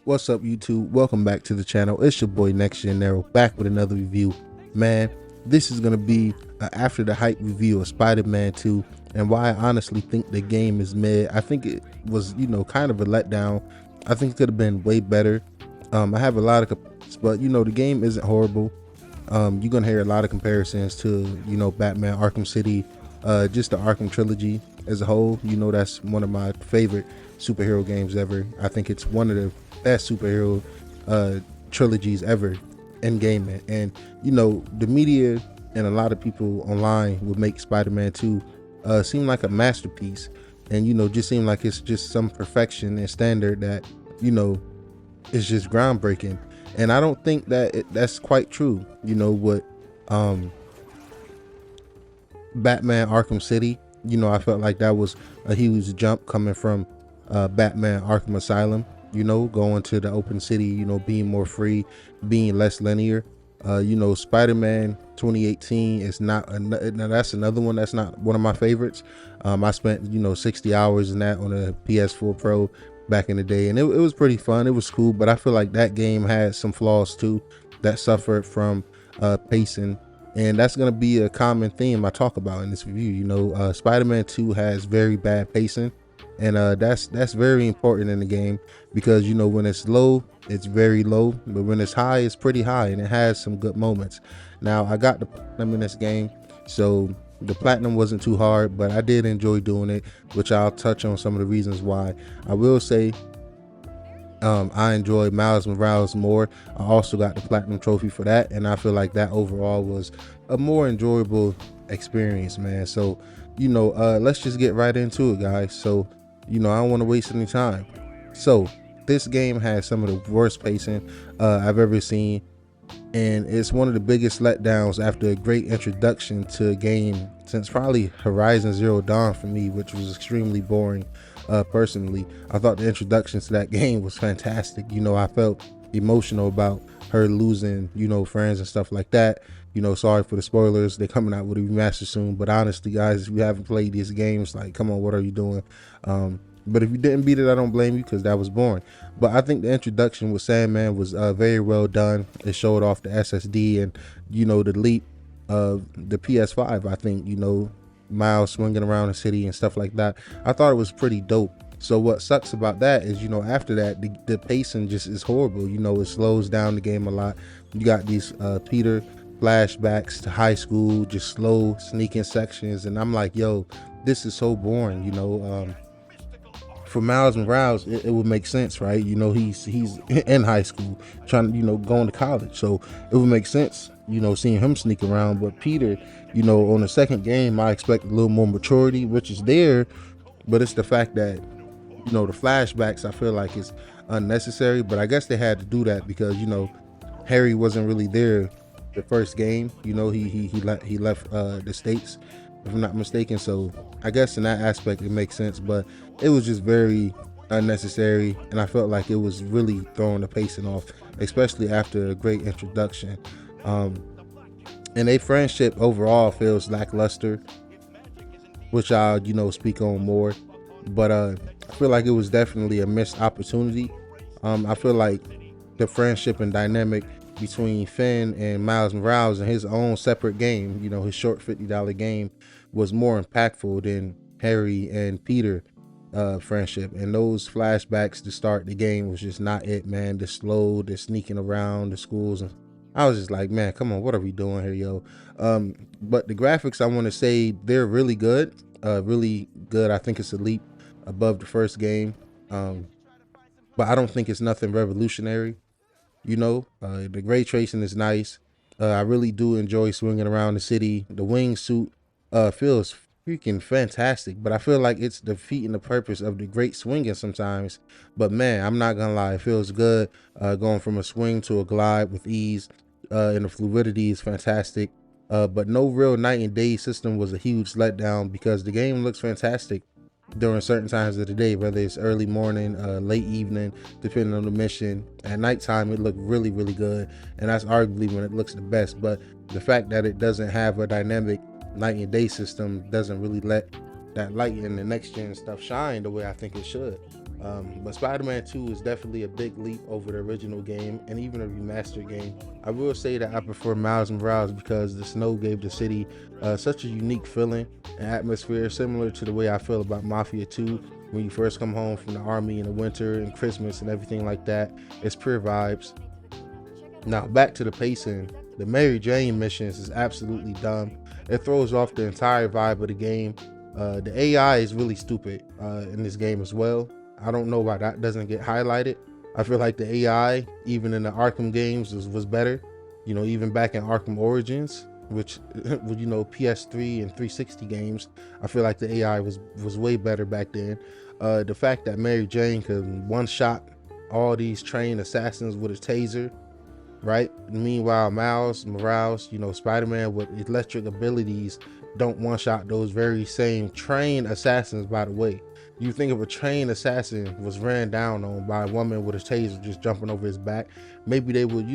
What's up, YouTube? Welcome back to the channel. It's your boy NextGenNero back with another review. Man, this is gonna be after the hype review of Spider-Man 2 and why I honestly think the game is mid. I think it was, kind of a letdown. I think it could have been way better. I have a lot of complaints, but the game isn't horrible. You're gonna hear a lot of comparisons to Batman Arkham City, just the Arkham trilogy as a whole. That's one of my favorite superhero games ever. I think it's one of the best superhero trilogies ever in gaming. And the media and a lot of people online would make Spider-Man 2 seem like a masterpiece, and just seem like it's just some perfection and standard that is just groundbreaking. And I don't think that that's quite true. What Batman Arkham City, I felt like that was a huge jump coming from Batman Arkham Asylum, going to the open city, being more free, being less linear. Spider-Man 2018 is not now that's another one that's not one of my favorites. I spent 60 hours in that on a PS4 Pro back in the day, and it was pretty fun. It was cool, but I feel like that game had some flaws too that suffered from pacing, and that's going to be a common theme I talk about in this review. Spider-Man 2 has very bad pacing, and that's very important in the game, because when it's low, it's very low, but when it's high, it's pretty high, and it has some good moments. Now, I got the platinum in this game, so the platinum wasn't too hard, but I did enjoy doing it, which I'll touch on some of the reasons why. I will say I enjoyed Miles Morales more. I also got the platinum trophy for that, and I feel like that overall was a more enjoyable experience, man. So let's just get right into it, guys. So I don't want to waste any time. So this game has some of the worst pacing I've ever seen, and it's one of the biggest letdowns after a great introduction to a game since probably Horizon Zero Dawn for me, which was extremely boring. Personally, I thought the introduction to that game was fantastic. I felt emotional about her losing friends and stuff like that. Sorry for the spoilers, they're coming out with a remaster soon, but honestly, guys, if you haven't played these games, like, come on, what are you doing? But if you didn't beat it, I don't blame you, because that was boring. But I think the introduction with Sandman was very well done. It showed off the SSD and the leap of the PS5. I think Miles swinging around the city and stuff like that. I thought it was pretty dope. So what sucks about that is after that, the pacing just is horrible. It slows down the game a lot. You got these Peter flashbacks to high school, just slow sneaking sections, and I'm like, yo, this is so boring. For Miles Morales, it would make sense, right? He's in high school trying to going to college, so it would make sense seeing him sneak around. But Peter, on the second game, I expect a little more maturity, which is there, but it's the fact that the flashbacks, I feel like, is unnecessary. But I guess they had to do that because Harry wasn't really there the first game. He left the States, if I'm not mistaken. So I guess in that aspect it makes sense, but it was just very unnecessary, and I felt like it was really throwing the pacing off, especially after a great introduction. And a friendship overall feels lackluster, which I'll speak on more. But I feel like it was definitely a missed opportunity. I feel like the friendship and dynamic between Finn and Miles Morales in his own separate game, his short $50 game, was more impactful than Harry and Peter friendship. And those flashbacks to start the game was just not it, man. The slow, the sneaking around the schools, and I was just like, man, come on, what are we doing here, yo? But the graphics, I want to say, they're really good, really good. I think it's a leap above the first game, but I don't think it's nothing revolutionary. The gray tracing is nice. I really do enjoy swinging around the city. The wingsuit feels freaking fantastic, but I feel like it's defeating the purpose of the great swinging sometimes. But man, I'm not gonna lie, it feels good going from a swing to a glide with ease, and the fluidity is fantastic. But no real night and day system was a huge letdown, because the game looks fantastic during certain times of the day, whether it's early morning, late evening, depending on the mission. At nighttime, it looked really, really good, and that's arguably when it looks the best. But the fact that it doesn't have a dynamic night and day system doesn't really let that light and the next gen stuff shine the way I think it should. But Spider-Man 2 is definitely a big leap over the original game and even a remastered game. I will say that I prefer Miles Morales because the snow gave the city such a unique feeling and atmosphere, similar to the way I feel about Mafia 2 when you first come home from the army in the winter and Christmas and everything like that. It's pure vibes. Now back to the pacing. The Mary Jane missions is absolutely dumb. It throws off the entire vibe of the game. The AI is really stupid in this game as well. I don't know why that doesn't get highlighted. I feel like the AI, even in the Arkham games, was better. You know, even back in Arkham Origins, which you know, PS3 and 360 games, I feel like the AI was way better back then. The fact that Mary Jane could one shot all these trained assassins with a taser, right? Meanwhile, Miles Morales, you know, Spider-Man with electric abilities don't one-shot those very same trained assassins, by the way. You think if a trained assassin was ran down on by a woman with a taser just jumping over his back, maybe they would,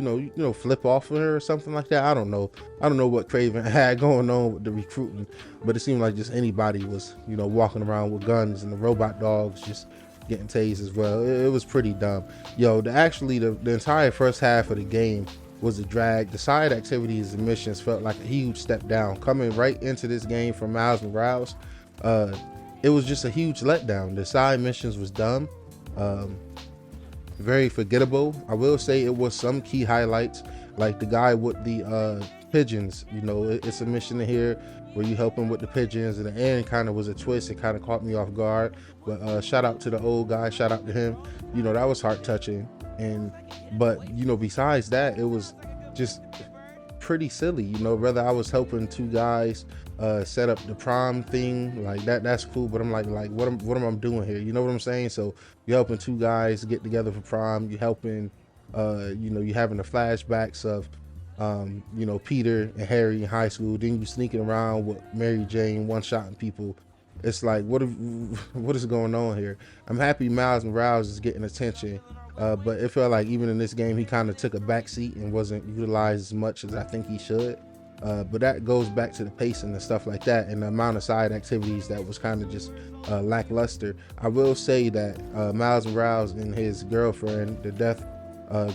flip off of her or something like that. I don't know. I don't know what Craven had going on with the recruiting, but it seemed like just anybody was, walking around with guns and the robot dogs just getting tased as well. It was pretty dumb. Yo, the entire first half of the game was a drag. The side activities and missions felt like a huge step down. Coming right into this game from Miles Morales, it was just a huge letdown. The side missions was dumb, very forgettable. I will say it was some key highlights, like the guy with the pigeons. It's a mission in here where you help him with the pigeons, and the end kind of was a twist. It kind of caught me off guard, but shout out to the old guy, shout out to him. That was heart touching. But besides that, it was just pretty silly. Whether I was helping two guys set up the prom thing, like that's cool, but I'm like what am I doing here? You know what I'm saying? So you're helping two guys get together for prom, you're helping you're having the flashbacks of Peter and Harry in high school, then you sneaking around with Mary Jane one-shotting people. It's like, what is going on here? I'm happy Miles Morales is getting attention, but it felt like even in this game he kind of took a back seat and wasn't utilized as much as I think he should. But that goes back to the pacing and stuff like that, and the amount of side activities that was kind of just lackluster. I will say that Miles Morales and his girlfriend, the death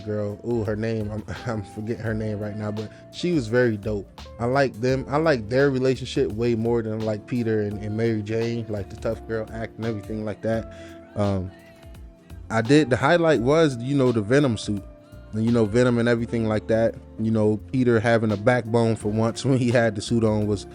girl, her name, I'm forgetting her name right now, but she was very dope. I like them. I like their relationship way more than like Peter and Mary Jane, like the tough girl act and everything like that. The highlight was the Venom suit, and Venom and everything like that. Peter having a backbone for once when he had the suit on was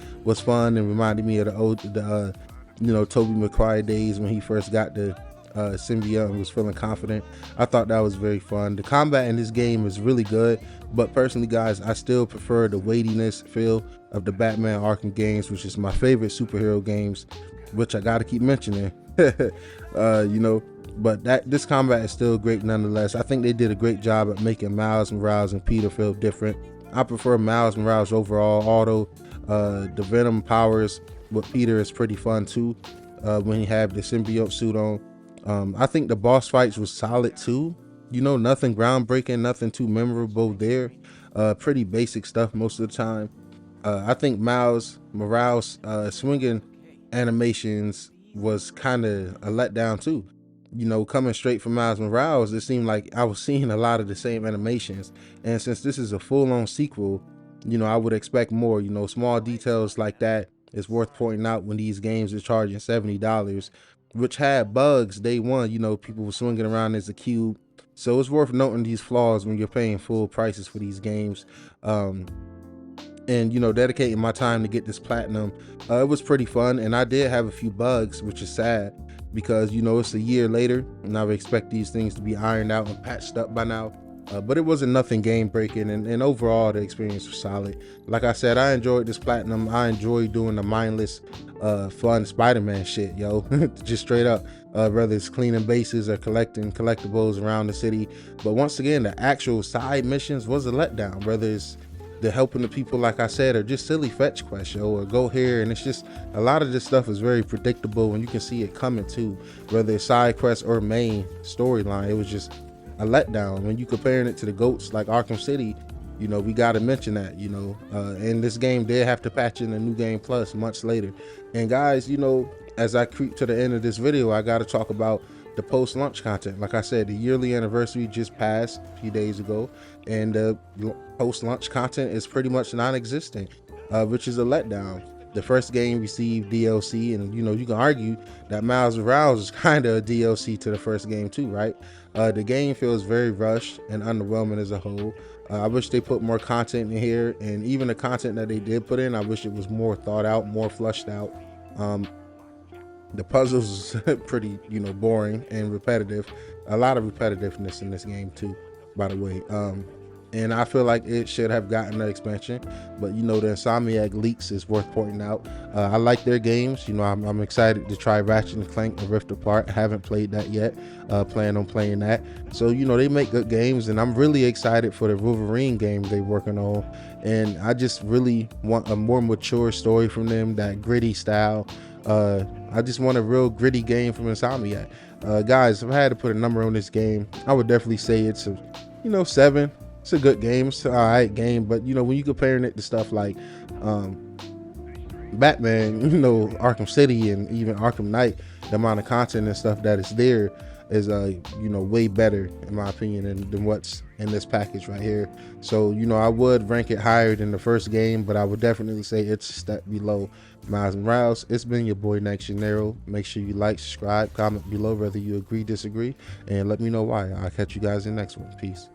fun, and reminded me of the Tobey Maguire days when he first got the symbiote and was feeling confident. I thought that was very fun. The combat in this game is really good, but personally, guys, I still prefer the weightiness feel of the Batman Arkham games, which is my favorite superhero games, which I gotta keep mentioning. But this combat is still great nonetheless. I think they did a great job at making Miles Morales and Peter feel different. I prefer Miles Morales overall, although the Venom powers with Peter is pretty fun too, when he have the symbiote suit on. I think the boss fights was solid too. Nothing groundbreaking, nothing too memorable there. Pretty basic stuff most of the time. I think Miles Morales swinging animations was kind of a letdown too. Coming straight from Miles Morales, it seemed like I was seeing a lot of the same animations. And since this is a full-on sequel, I would expect more. Small details like that is worth pointing out when these games are charging $70, which had bugs day one. People were swinging around as a cube. So it's worth noting these flaws when you're paying full prices for these games. And dedicating my time to get this platinum, it was pretty fun. And I did have a few bugs, which is sad, because it's a year later and I would expect these things to be ironed out and patched up by now. But it wasn't nothing game breaking, and overall the experience was solid. Like I said, I enjoyed this platinum. I enjoy doing the mindless fun Spider-Man shit, yo. Just straight up, whether it's cleaning bases or collecting collectibles around the city. But once again, the actual side missions was a letdown, whether it's the helping the people, like I said, or just silly fetch quests, yo, or go here. And it's just a lot of this stuff is very predictable, and you can see it coming too, whether it's side quests or main storyline. It was just a letdown when you comparing it to the GOATs like Arkham City. We got to mention that, and this game did have to patch in a new game plus much later. And guys, as I creep to the end of this video, I got to talk about the post launch content. Like I said, the yearly anniversary just passed a few days ago, and the post launch content is pretty much non-existent, which is a letdown. The first game received DLC, and you can argue that Miles Morales is kind of a DLC to the first game too, right? The game feels very rushed and underwhelming as a whole. I wish they put more content in here, and even the content that they did put in, I wish it was more thought out, more flushed out. The puzzles is pretty, boring and repetitive. A lot of repetitiveness in this game too, by the way. And I feel like it should have gotten an expansion, but the Insomniac leaks is worth pointing out. I like their games. I'm excited to try Ratchet and Clank and Rift Apart. I haven't played that yet. Plan on playing that. So they make good games, and I'm really excited for the Wolverine game they're working on. And I just really want a more mature story from them, that gritty style. I just want a real gritty game from Insomniac. Guys, if I had to put a number on this game, I would definitely say it's a 7. It's a good game. It's an alright game, but when you comparing it to stuff like Batman, Arkham City, and even Arkham Knight, the amount of content and stuff that is there is way better in my opinion than what's in this package right here. So I would rank it higher than the first game, but I would definitely say it's a step below Miles Morales. It's been your boy NextGenNero. Make sure you like, subscribe, comment below whether you agree, disagree, and let me know why. I'll catch you guys in the next one. Peace.